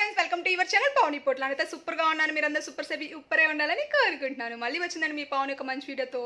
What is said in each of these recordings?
Friends welcome to your channel Pavan Potla అయితే సూపర్గా ఉన్నాను. మీరందరూ సూపరే ఉండాలని కోరుకుంటున్నాను. మళ్ళీ వచ్చిందని మీ పవన్ ఒక మంచి వీడియోతో.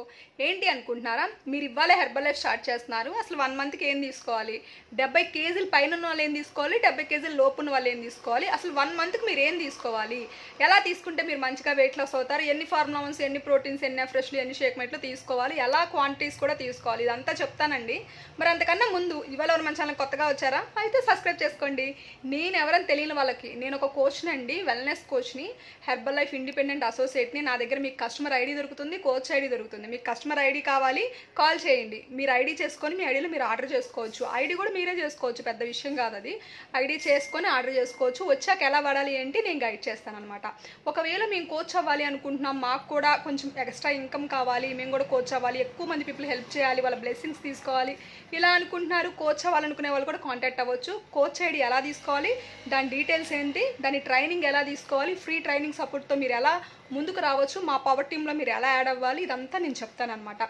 ఏంటి అనుకుంటున్నారా, మీరు ఇవ్వాలే హెర్బల్ లైఫ్ స్టార్ట్ చేస్తున్నారు. అసలు 1 మంత్కి ఏం తీసుకోవాలి, 70 కేజీల పైన ఉన్న వాళ్ళు ఏం తీసుకోవాలి, 70 కేజీల లోపు ఉన్న వాళ్ళు ఏం తీసుకోవాలి, అసలు 1 మంత్కి మీరు ఏం తీసుకోవాలి, ఎలా తీసుకుంటే మీరు మంచిగా వెయిట్ లాస్ అవుతారు, ఎన్ని ఫార్ములాస్, ఎన్ని ప్రోటీన్స్, ఎన్ని ఫ్రెష్లు, ఎన్ని షేక్ మేట్లు తీసుకోవాలి, ఎలా క్వాంటిటీస్ కూడా తీసుకోవాలి, ఇదంతా చెప్తానండి. మరి అంతకన్నా ముందు ఇవాళ ఎవరు మన ఛానల్ కొత్తగా వచ్చారా అయితే సబ్స్క్రైబ్ చేసుకోండి. నేను ఎవరైనా తెలియని వాళ్ళకి, నేను ఒక కోచ్ని అండి, వెల్నెస్ కోచ్ని, హెర్బల్ లైఫ్ ఇండిపెండెంట్ అసోసియేట్ని. నా దగ్గర మీకు కస్టమర్ ఐడి దొరుకుతుంది, కోచ్ ఐడి దొరుకుతుంది. మీకు కస్టమర్ ఐడి కావాలి, కాల్ చేయండి. మీరు ఐడి చేసుకొని మీ ఐడిలో మీరు ఆర్డర్ చేసుకోవచ్చు. ఐడి కూడా మీరే చేసుకోవచ్చు, పెద్ద విషయం కాదు అది. ఐడి చేసుకొని ఆర్డర్ చేసుకోవచ్చు. వచ్చాక ఎలా వాడాలి ఏంటి నేను గైడ్ చేస్తాను అనమాట. ఒకవేళ మేము కోచ్ అవ్వాలి అనుకుంటున్నాం, మాకు కూడా కొంచెం ఎక్స్ట్రా ఇన్కమ్ కావాలి, మేము కూడా కోచ్ అవ్వాలి, ఎక్కువ మంది పీపుల్ హెల్ప్ చేయాలి, వాళ్ళ బ్లెస్సింగ్స్ తీసుకోవాలి, ఇలా అనుకుంటున్నారు, కోచ్ అవ్వాలనుకునే వాళ్ళు కూడా కాంటాక్ట్ అవ్వచ్చు. కోచ్ ఐడి ఎలా తీసుకోవాలి, దాని డీటెయిల్స్ ఏంటి, దాని ట్రైనింగ్ ఎలా తీసుకోవాలి, ఫ్రీ ట్రైనింగ్ సపోర్ట్తో మీరు ఎలా ముందుకు రావచ్చు, మా పవర్ టీంలో మీరు ఎలా యాడ్ అవ్వాలి, ఇదంతా నేను చెప్తాను అనమాట.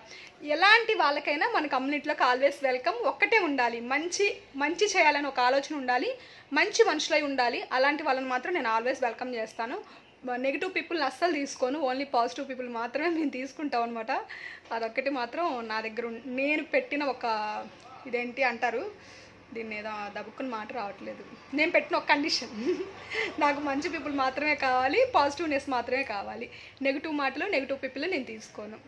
ఎలాంటి వాళ్ళకైనా మన కమ్యూనిటీలోకి ఆల్వేస్ వెల్కమ్. ఒక్కటే ఉండాలి, మంచి చేయాలని ఒక ఆలోచన ఉండాలి, మంచి మనుషులై ఉండాలి. అలాంటి వాళ్ళని మాత్రం నేను ఆల్వేస్ వెల్కమ్ చేస్తాను. నెగిటివ్ పీపుల్ని అస్సలు తీసుకోను, ఓన్లీ పాజిటివ్ పీపుల్ మాత్రమే మేము తీసుకుంటాం అనమాట. అదొక్కటి మాత్రం నా దగ్గర నేను పెట్టిన ఒక ఇదేంటి అంటారు, దీన్ని ఏదో దబ్బుకుని మాట రావట్లేదు, నేను పెట్టిన ఒక కండిషన్. నాకు మంచి పీపుల్ మాత్రమే కావాలి, పాజిటివ్నెస్ మాత్రమే కావాలి. నెగిటివ్ మాటలు, నెగిటివ్ పీపుల్ నేను తీసుకోను.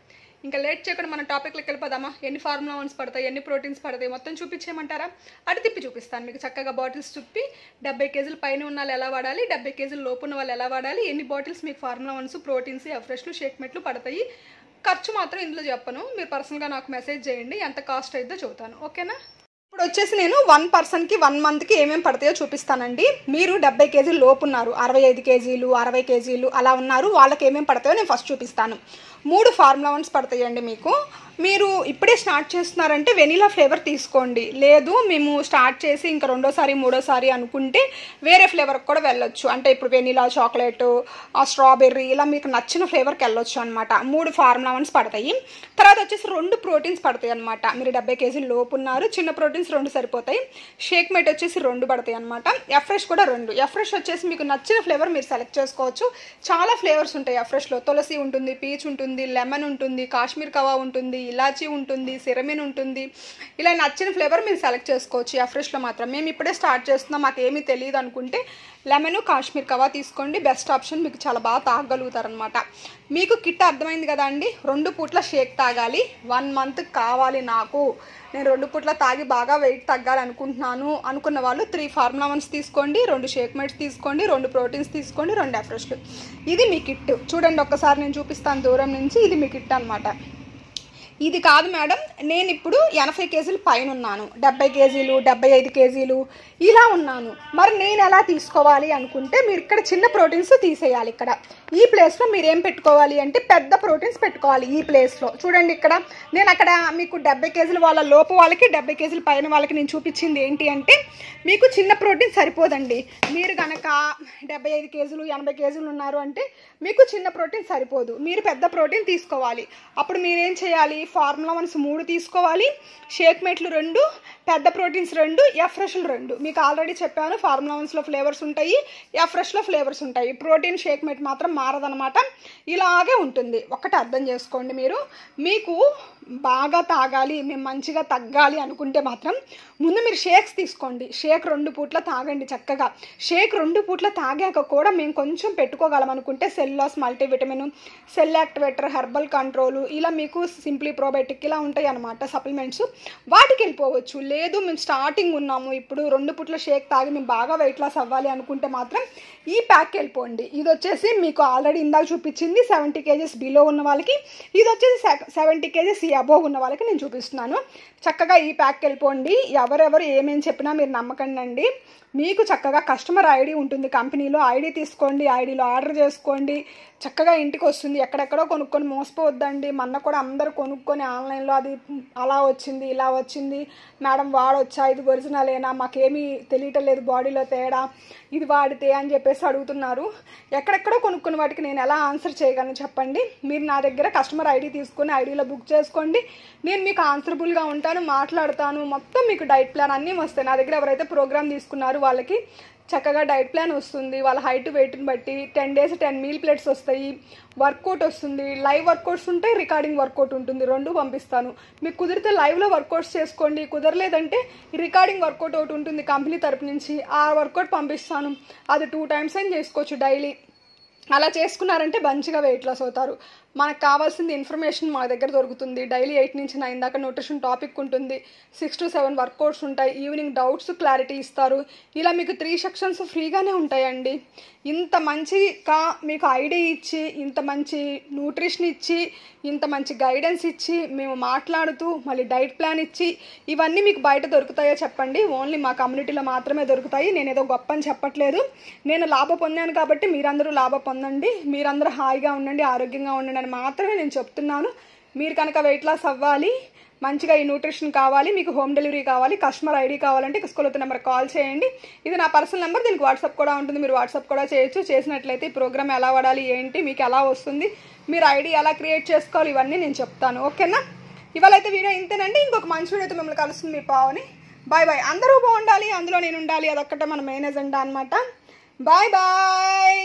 ఇంకా లేట్ చేయకుండా మన టాపిక్లోకి వెళ్ళిపోదామా. ఎన్ని ఫార్ములాస్ పడతాయి, ఎన్ని ప్రోటీన్స్ పడతాయి, మొత్తం చూపించేయమంటారా? అటు తిప్పి చూపిస్తాను మీకు చక్కగా. బాటిల్స్ చూపి 70 కేజీల పైన ఉన్న వాళ్ళు ఎలా వాడాలి, 70 కేజీల లోపు ఉన్న వాళ్ళు ఎలా వాడాలి, ఎన్ని బాటిల్స్ మీకు ఫార్ములాస్, ప్రోటీన్స్, ఫ్రెష్లు, షేక్ మెట్లు పడతాయి. ఖర్చు మాత్రం ఇందులో చెప్పను, మీరు పర్సనల్గా నాకు మెసేజ్ చేయండి, ఎంత కాస్ట్ అయితే చెబుతాను. ఓకేనా? ఇప్పుడు వచ్చేసి నేను 1 పర్సన్కి 1 మంత్కి ఏమేమి పడతాయో చూపిస్తానండి. మీరు 70 కేజీలు లోపు ఉన్నారు, 65 కేజీలు, 60 కేజీలు అలా ఉన్నారు, వాళ్ళకి ఏమేమి పడతాయో నేను ఫస్ట్ చూపిస్తాను. 3 ఫార్ములాస్ పడతాయండి మీకు. మీరు ఇప్పుడే స్టార్ట్ చేస్తున్నారంటే వెనీలా ఫ్లేవర్ తీసుకోండి. లేదు మేము స్టార్ట్ చేసి ఇంకా రెండోసారి మూడోసారి అనుకుంటే వేరే ఫ్లేవర్కి కూడా వెళ్ళొచ్చు. అంటే ఇప్పుడు వెనీలా, చాక్లెట్, స్ట్రాబెర్రీ ఇలా మీకు నచ్చిన ఫ్లేవర్కి వెళ్ళొచ్చు అనమాట. 3 ఫార్ములాస్ పడతాయి. తర్వాత వచ్చేసి 2 ప్రోటీన్స్ పడతాయి అనమాట. మీరు 70 కేజీలు లోపు ఉన్నారు, చిన్న ప్రోటీన్స్ 2 సరిపోతాయి. షేక్ మేట్ వచ్చేసి 2 పడతాయి అనమాట. ఎఫ్రెష్ కూడా 2. ఎఫ్రెష్ వచ్చేసి మీకు నచ్చిన ఫ్లేవర్ మీరు సెలెక్ట్ చేసుకోవచ్చు. చాలా ఫ్లేవర్స్ ఉంటాయి ఎఫ్రెష్లో. తులసి ఉంటుంది, పీచ్ ఉంటుంది, లెమన్ ఉంటుంది, కాశ్మీర్ కవా ఉంటుంది, ఇలాచీ ఉంటుంది, సిరమిన్ ఉంటుంది. ఇలా నచ్చిన ఫ్లేవర్ మీరు సెలెక్ట్ చేసుకోవచ్చు ఎఫ్రెష్లో మాత్రం. మేము ఇప్పుడే స్టార్ట్ చేస్తున్నాం, మాకు ఏమీ తెలియదు అనుకుంటే లెమన్, కాశ్మీర్ కవా తీసుకోండి, బెస్ట్ ఆప్షన్. మీకు చాలా బాగా తాగలుగుతారనమాట. మీకు కిట్ అర్థమైంది కదా అండి. 2 పూట్ల షేక్ తాగాలి, 1 మంత్ కావాలి నాకు, నేను 2 పూట్ల తాగి బాగా వెయిట్ తగ్గాలి అనుకుంటున్నాను అనుకున్న వాళ్ళు 3 ఫార్ములాస్ తీసుకోండి, 2 షేక్ మేట్స్ తీసుకోండి, 2 ప్రోటీన్స్ తీసుకోండి, 2 ఎఫ్రెష్లు. ఇది మీ కిట్. చూడండి ఒక్కసారి నేను చూపిస్తాను దూరం నుంచి. ఇది మీ కిట్ అనమాట. ఇది కాదు మేడం, నేను ఇప్పుడు 80 కేజీలు పైన ఉన్నాను, 70 కేజీలు, 75 కేజీలు ఇలా ఉన్నాను, మరి నేను ఎలా తీసుకోవాలి అనుకుంటే మీరు ఇక్కడ చిన్న ప్రోటీన్స్ తీసేయాలి. ఇక్కడ ఈ ప్లేస్లో మీరు ఏం పెట్టుకోవాలి అంటే పెద్ద ప్రోటీన్స్ పెట్టుకోవాలి. ఈ ప్లేస్లో చూడండి, ఇక్కడ నేను అక్కడ మీకు 70 కేజీల వాళ్ళ లోపు వాళ్ళకి, 70 కేజీల పైన వాళ్ళకి నేను చూపించింది ఏంటి అంటే మీకు చిన్న ప్రోటీన్ సరిపోదండి. మీరు కనుక 75 కేజీలు, 80 కేజీలు ఉన్నారు అంటే మీకు చిన్న ప్రోటీన్ సరిపోదు, మీరు పెద్ద ప్రోటీన్ తీసుకోవాలి. అప్పుడు మీరేం చేయాలి, ఫార్ములాస్ 3 తీసుకోవాలి, షేక్ మేట్లు 2, పెద్ద ప్రోటీన్స్ 2, ఎఫ్రెష్లు 2. మీకు ఆల్రెడీ చెప్పాను ఫార్ములాస్లో ఫ్లేవర్స్ ఉంటాయి, ఎఫ్రెష్లో ఫ్లేవర్స్ ఉంటాయి. ప్రోటీన్ షేక్ మేట్ మాత్రం మారదనమాట, ఇలాగే ఉంటుంది. ఒకటి అర్థం చేసుకోండి. మీరు మీకు బాగా తాగాలి, మేము మంచిగా తగ్గాలి అనుకుంటే మాత్రం ముందు మీరు షేక్స్ తీసుకోండి. షేక్ 2 పూట్ల తాగండి చక్కగా. షేక్ 2 పూట్ల తాగాక కూడా మేము కొంచెం పెట్టుకోగలం అనుకుంటే సెల్లాస్, multivitamin, cell activator, herbal control, ఇలా మీకు సింప్లీ ప్రోబయోటిక్ ఇలా ఉంటాయి అనమాట సప్లిమెంట్స్, వాటికి వెళ్ళిపోవచ్చు. లేదు మేము స్టార్టింగ్ ఉన్నాము, ఇప్పుడు 2 పూట్ల షేక్ తాగి మేము బాగా వెయిట్ లాస్ అవ్వాలి అనుకుంటే మాత్రం ఈ ప్యాక్ వెళ్ళిపోండి. ఇది వచ్చేసి మీకు ఆల్రెడీ ఇందాక చూపించింది 70 కేజెస్ బిలో ఉన్న వాళ్ళకి, ఇది వచ్చేసి 70 కేజెస్ అబోవ్ ఉన్న వాళ్ళకి నేను చూపిస్తున్నాను. చక్కగా ఈ ప్యాక్ వెళ్ళిపోండి. ఎవరెవరు ఏమేమి చెప్పినా మీరు నమ్మకండి అండి. మీకు చక్కగా కస్టమర్ ఐడి ఉంటుంది కంపెనీలో, ఐడి తీసుకోండి, ఐడిలో ఆర్డర్ చేసుకోండి, చక్కగా ఇంటికి వస్తుంది. ఎక్కడెక్కడో కొనుక్కొని మోసపోవద్దండి. మొన్న కూడా అందరూ కొనుక్కొని ఆన్లైన్లో అది అలా వచ్చింది, ఇలా వచ్చింది, మేడం వాడొచ్చా, ఇది ఒరిజినలేనా, మాకేమీ తెలియటం లేదు బాడీలో తేడా, ఇది వాడితే అని చెప్పేసి అడుగుతున్నారు. ఎక్కడెక్కడో కొనుక్కున్న వాటికి నేను ఎలా ఆన్సర్ చేయగలను చెప్పండి. మీరు నా దగ్గర కస్టమర్ ఐడి తీసుకొని ఐడిలో బుక్ చేసుకోండి, నేను మీకు ఆన్సరబుల్గా ఉంటాను, మాట్లాడతాను. మొత్తం మీకు డైట్ ప్లాన్ అన్నీ వస్తాయి నా దగ్గర. ఎవరైతే ప్రోగ్రామ్ తీసుకున్నారో వాళ్ళకి చక్కగా డైట్ ప్లాన్ వస్తుంది, వాళ్ళ హైట్ వెయిట్ని బట్టి 10 days 10 మీల్ ప్లేట్స్ వస్తాయి, వర్కౌట్ వస్తుంది, లైవ్ వర్కౌట్స్ ఉంటాయి, రికార్డింగ్ వర్కౌట్ ఉంటుంది, 2 పంపిస్తాను. మీకు కుదిరితే లైవ్లో వర్కౌట్స్ చేసుకోండి, కుదరలేదంటే రికార్డింగ్ వర్కౌట్ ఒకటి ఉంటుంది కంపెనీ తరపు నుంచి, ఆ వర్కౌట్ పంపిస్తాను. అది 2 times అయినా చేసుకోవచ్చు డైలీ. అలా చేసుకున్నారంటే మంచిగా వెయిట్ లాస్ అవుతారు. మనకు కావాల్సింది ఇన్ఫర్మేషన్ మా దగ్గర దొరుకుతుంది. డైలీ 8 నుంచి 9 దాకా న్యూట్రిషన్ టాపిక్ ఉంటుంది, 6 to 7 వర్కౌట్స్ ఉంటాయి, ఈవినింగ్ డౌట్స్ క్లారిటీ ఇస్తారు. ఇలా మీకు 3 sections ఫ్రీగానే ఉంటాయండి. ఇంత మంచిగా మీకు ఐడియా ఇచ్చి, ఇంత మంచి న్యూట్రిషన్ ఇచ్చి, ఇంత మంచి గైడెన్స్ ఇచ్చి, మేము మాట్లాడుతూ మళ్ళీ డైట్ ప్లాన్ ఇచ్చి, ఇవన్నీ మీకు బయట దొరుకుతాయో చెప్పండి? ఓన్లీ మా కమ్యూనిటీలో మాత్రమే దొరుకుతాయి. నేను ఏదో గొప్ప అని చెప్పట్లేదు. నేను లాభ పొందాను కాబట్టి మీరందరూ లాభ పొందండి, మీరందరూ హాయిగా ఉండండి, ఆరోగ్యంగా ఉండండి అని మాత్రమే నేను చెప్తున్నాను. మీరు కనుక వెయిట్ లాస్ అవ్వాలి, మంచిగా ఈ న్యూట్రిషన్ కావాలి, మీకు హోమ్ డెలివరీ కావాలి, కస్టమర్ ఐడి కావాలంటే స్కూల్ నెంబర్ కాల్ చేయండి. ఇది నా పర్సనల్ నెంబర్, దీనికి వాట్సాప్ కూడా ఉంటుంది, మీరు వాట్సాప్ కూడా చేయొచ్చు. చేసినట్లయితే ఈ ప్రోగ్రామ్ ఎలా వాడాలి, ఏంటి, మీకు ఎలా వస్తుంది, మీరు ఐడి ఎలా క్రియేట్ చేసుకోవాలి, ఇవన్నీ నేను చెప్తాను. ఓకేనా? ఇవాళ అయితే వీడియో ఇంతేనండి. ఇంకొక మంచి వీడియోతో మిమ్మల్ని కలుస్తుంది మీ పావని. Bye bye. అందరూ బాగుండాలి, అందులో నేను ఉండాలి, అదొక్కటే మన మెయిన్ ఎజెండా అనమాట. Bye bye.